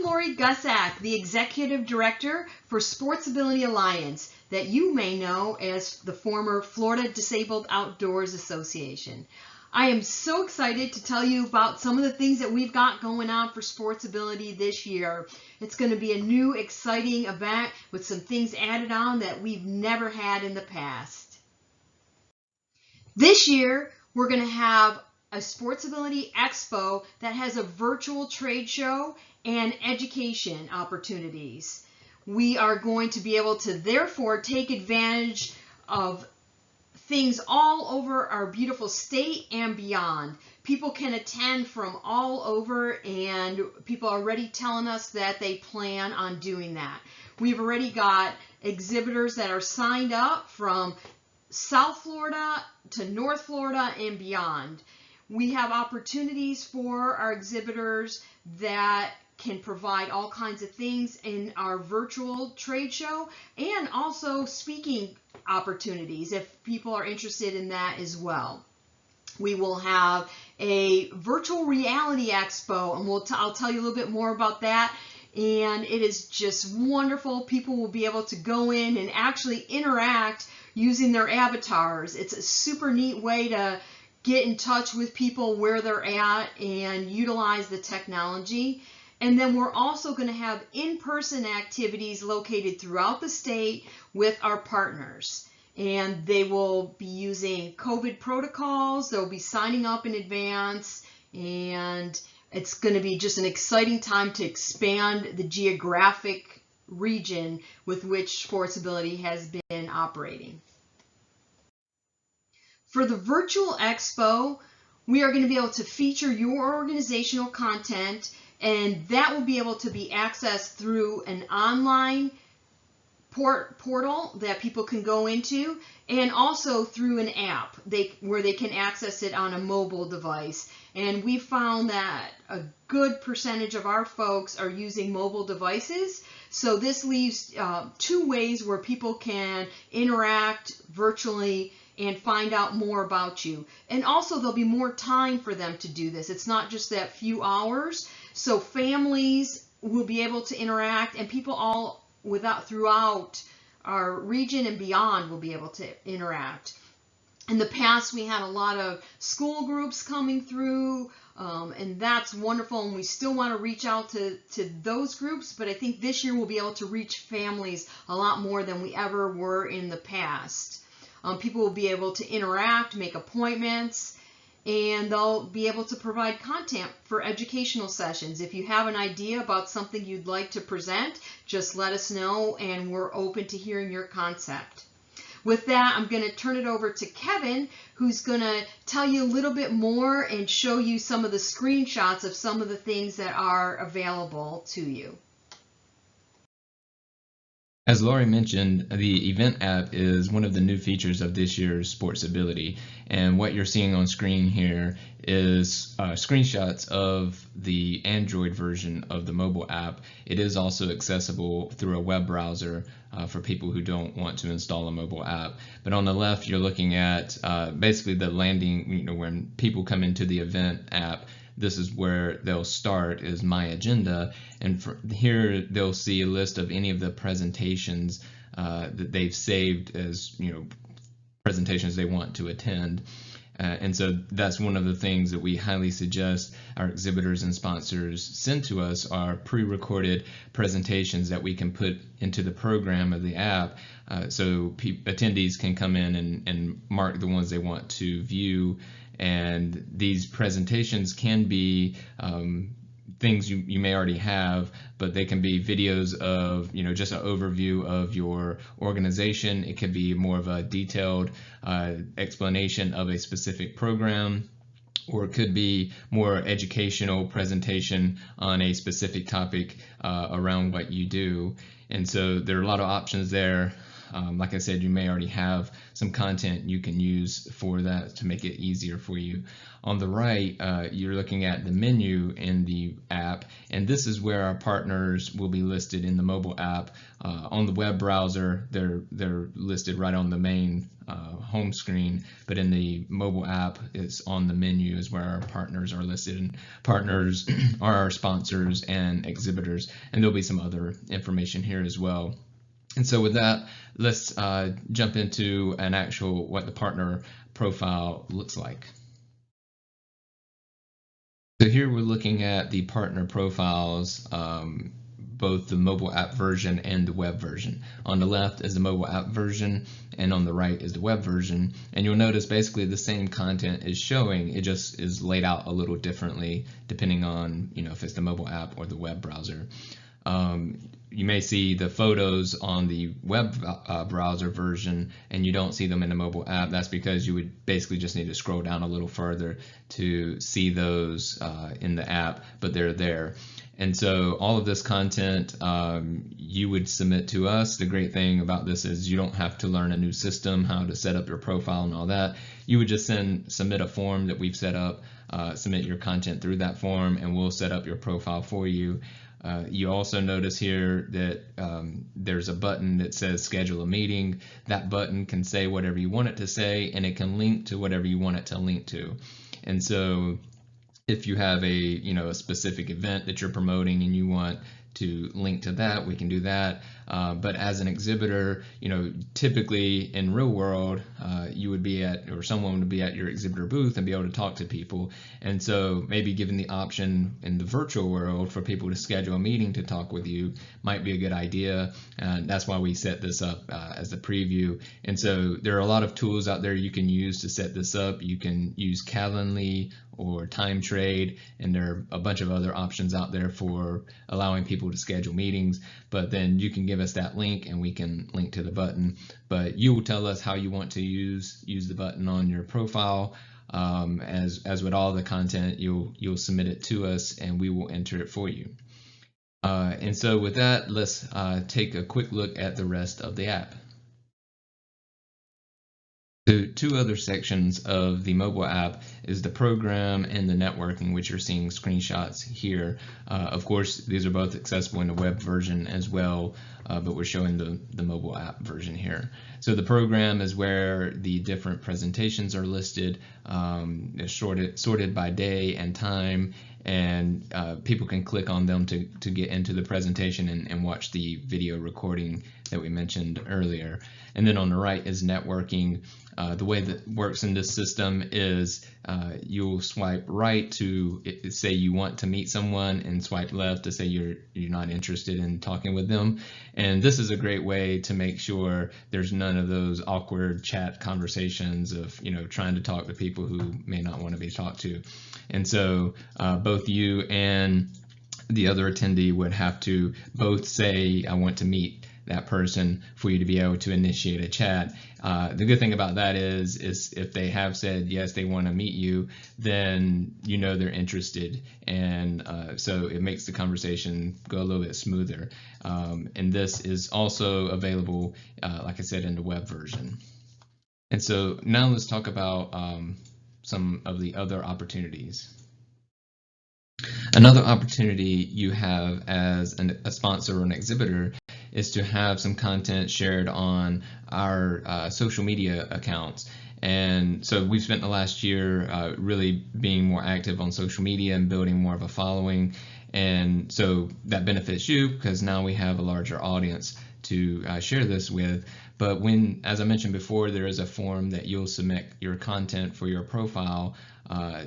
Lori Gusak, the Executive Director for SportsAbility Alliance, that you may know as the former Florida Disabled Outdoors Association. I am so excited to tell you about some of the things that we've got going on for SportsAbility this year. It's going to be a new, exciting event with some things added on that we've never had in the past. This year, we're going to have a SportsAbility Expo that has a virtual trade show and education opportunities. We are going to be able to therefore take advantage of things all over our beautiful state and beyond. People can attend from all over, and people are already telling us that they plan on doing that. We've already got exhibitors that are signed up from South Florida to North Florida and beyond. We have opportunities for our exhibitors that can provide all kinds of things in our virtual trade show, and also speaking opportunities if people are interested in that as well. We will have a virtual reality expo, and I'll tell you a little bit more about that. And it is just wonderful. People will be able to go in and actually interact using their avatars. It's a super neat way to get in touch with people where they're at and utilize the technology. And then we're also going to have in-person activities located throughout the state with our partners. And they will be using COVID protocols. They'll be signing up in advance. And it's going to be just an exciting time to expand the geographic region with which SportsAbility has been operating. For the virtual expo, we are going to be able to feature your organizational content, and that will be able to be accessed through an online portal that people can go into, and also through an app where they can access it on a mobile device. And we found that a good percentage of our folks are using mobile devices. So this leaves two ways where people can interact virtually and find out more about you. And also there'll be more time for them to do this. It's not just that few hours. So families will be able to interact, and people all throughout our region and beyond will be able to interact. In the past, we had a lot of school groups coming through, and that's wonderful, and we still want to reach out to those groups, but I think this year we'll be able to reach families a lot more than we ever were in the past. People will be able to interact, make appointments, and they'll be able to provide content for educational sessions. If you have an idea about something you'd like to present, just let us know, and we're open to hearing your concept. With that, I'm going to turn it over to Kevin, who's going to tell you a little bit more and show you some of the screenshots of some of the things that are available to you. As Lori mentioned, the event app is one of the new features of this year's SportsAbility, and what you're seeing on screen here is screenshots of the Android version of the mobile app. It is also accessible through a web browser for people who don't want to install a mobile app. But on the left, you're looking at basically the landing, when people come into the event app. This is where they'll start, is My Agenda, and here they'll see a list of any of the presentations that they've saved as presentations they want to attend. And so that's one of the things that we highly suggest our exhibitors and sponsors send to us, are pre-recorded presentations that we can put into the program of the app, so attendees can come in and mark the ones they want to view. And these presentations can be things you may already have, but they can be videos of just an overview of your organization. It could be more of a detailed explanation of a specific program, or it could be more educational presentation on a specific topic around what you do. And so there are a lot of options there. Like I said, you may already have some content you can use for that to make it easier for you. On the right, you're looking at the menu in the app, And this is where our partners will be listed in the mobile app. On the web browser, they're listed right on the main home screen, but in the mobile app, it's on the menu is where our partners are listed. And partners are our sponsors and exhibitors, and there'll be some other information here as well. And so with that, let's jump into an actual what the partner profile looks like. So here we're looking at the partner profiles, both the mobile app version and the web version. On the left is the mobile app version, and on the right is the web version. And you'll notice basically the same content is showing, it just is laid out a little differently depending on, if it's the mobile app or the web browser. You may see the photos on the web browser version and you don't see them in the mobile app. That's because you would basically just need to scroll down a little further to see those in the app, but they're there. And so all of this content you would submit to us. The great thing about this is you don't have to learn a new system, how to set up your profile and all that. You would just submit a form that we've set up, submit your content through that form, and we'll set up your profile for you. You also notice here that there's a button that says schedule a meeting. That button can say whatever you want it to say, and it can link to whatever you want it to link to. And so if you have a specific event that you're promoting and you want to link to that, we can do that. But as an exhibitor, typically in real world, you would be at, or someone would be at your exhibitor booth and be able to talk to people. And so maybe given the option in the virtual world for people to schedule a meeting to talk with you might be a good idea. And that's why we set this up as a preview. And so there are a lot of tools out there you can use to set this up. You can use Calendly or Time Trade, and there are a bunch of other options out there for allowing people to schedule meetings. But then you can give us that link and we can link to the button. But you will tell us how you want to use the button on your profile. As with all the content, you'll submit it to us and we will enter it for you. And so with that, let's take a quick look at the rest of the app. The two other sections of the mobile app is the program and the networking, which you're seeing screenshots here. Of course, these are both accessible in the web version as well, but we're showing the mobile app version here. So the program is where the different presentations are listed. They're sorted by day and time, and people can click on them to get into the presentation and watch the video recording that we mentioned earlier. And then on the right is networking. The way that works in this system is you'll swipe right to say you want to meet someone, and swipe left to say you're not interested in talking with them. And this is a great way to make sure there's none of those awkward chat conversations of trying to talk to people who may not want to be talked to. And so both you and the other attendee would have to both say, I want to meet that person for you to be able to initiate a chat. The good thing about that is if they have said yes, they want to meet you, then they're interested, and so it makes the conversation go a little bit smoother. And this is also available, like I said, in the web version. And so now let's talk about some of the other opportunities. Another opportunity you have as a sponsor or an exhibitor is to have some content shared on our social media accounts. And so we've spent the last year really being more active on social media and building more of a following. And so that benefits you because now we have a larger audience to share this with. But as I mentioned before, there is a form that you'll submit your content for your profile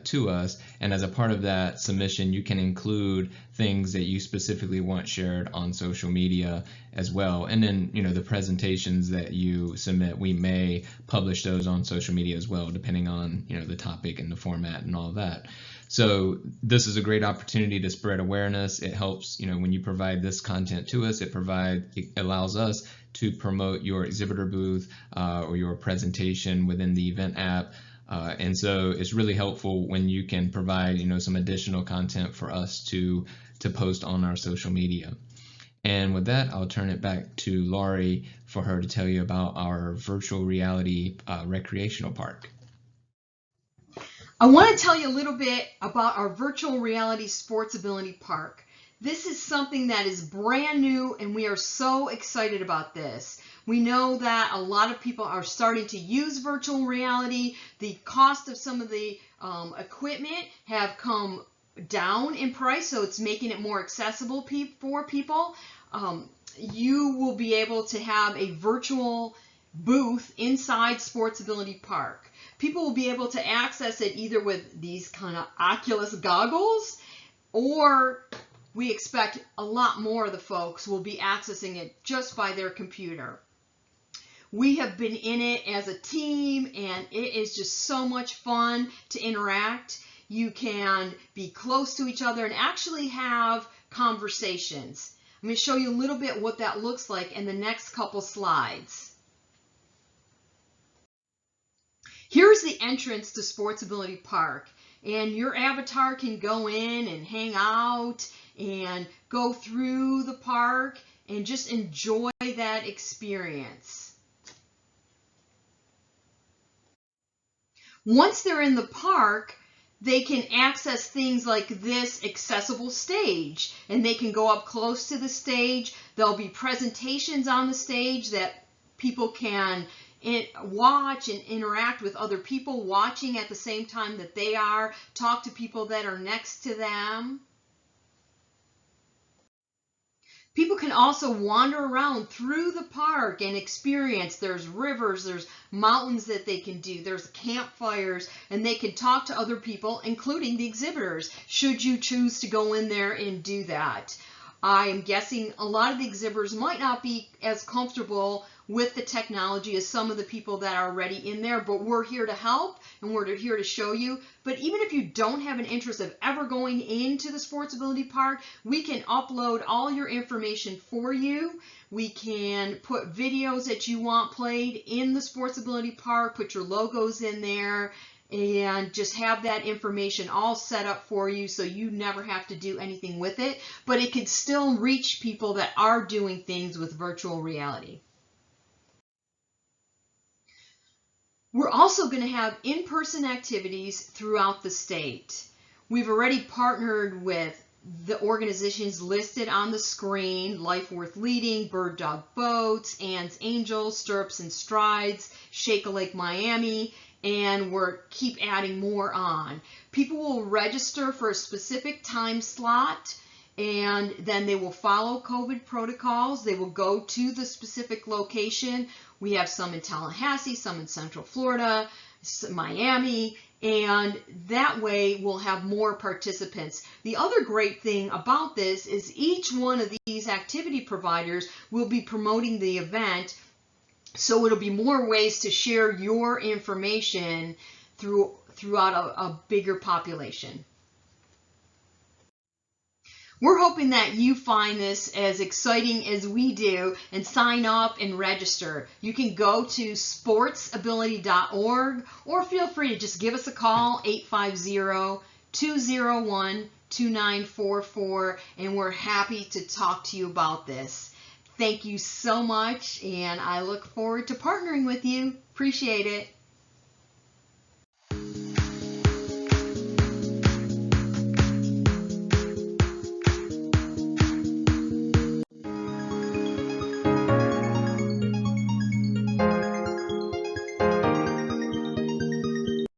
to us, and as a part of that submission you can include things that you specifically want shared on social media as well. And then the presentations that you submit, we may publish those on social media as well, depending on the topic and the format and all that. So this is a great opportunity to spread awareness. It helps, when you provide this content to us, it allows us to promote your exhibitor booth or your presentation within the event app. And so it's really helpful when you can provide some additional content for us to post on our social media. And with that, I'll turn it back to Laurie for her to tell you about our virtual reality recreational park. I want to tell you a little bit about our virtual reality SportsAbility park. This is something that is brand new, and we are so excited about this. We know that a lot of people are starting to use virtual reality. The cost of some of the equipment have come down in price, so it's making it more accessible for people. You will be able to have a virtual booth inside SportsAbility Park. People will be able to access it either with these kind of Oculus goggles, or we expect a lot more of the folks will be accessing it just by their computer. We have been in it as a team, and it is just so much fun to interact. You can be close to each other and actually have conversations. I'm going to show you a little bit what that looks like in the next couple slides. Here's the entrance to SportsAbility Park, and your avatar can go in and hang out and go through the park and just enjoy that experience. Once they're in the park, they can access things like this accessible stage, and they can go up close to the stage. There'll be presentations on the stage that people can watch and interact with other people watching at the same time that they are, talk to people that are next to them. People can also wander around through the park and experience. There's rivers, there's mountains that they can do, there's campfires, and they can talk to other people, including the exhibitors, should you choose to go in there and do that. I am guessing a lot of the exhibitors might not be as comfortable with the technology as some of the people that are already in there, but we're here to help and we're here to show you. But even if you don't have an interest of ever going into the SportsAbility Park, we can upload all your information for you. We can put videos that you want played in the SportsAbility Park, put your logos in there, and just have that information all set up for you so you never have to do anything with it, but it can still reach people that are doing things with virtual reality. We're also going to have in-person activities throughout the state. We've already partnered with the organizations listed on the screen: Life Worth Leading, Bird Dog Boats, Ann's Angels, Stirrups and Strides, Shake a Lake Miami, and we're keep adding more on. People will register for a specific time slot, and then they will follow COVID protocols. They will go to the specific location. We have some in Tallahassee, some in Central Florida, Miami, and that way we'll have more participants. The other great thing about this is each one of these activity providers will be promoting the event, so it'll be more ways to share your information throughout a bigger population. We're hoping that you find this as exciting as we do and sign up and register. You can go to sportsability.org, or feel free to just give us a call, 850-201-2944, and we're happy to talk to you about this. Thank you so much, and I look forward to partnering with you. Appreciate it.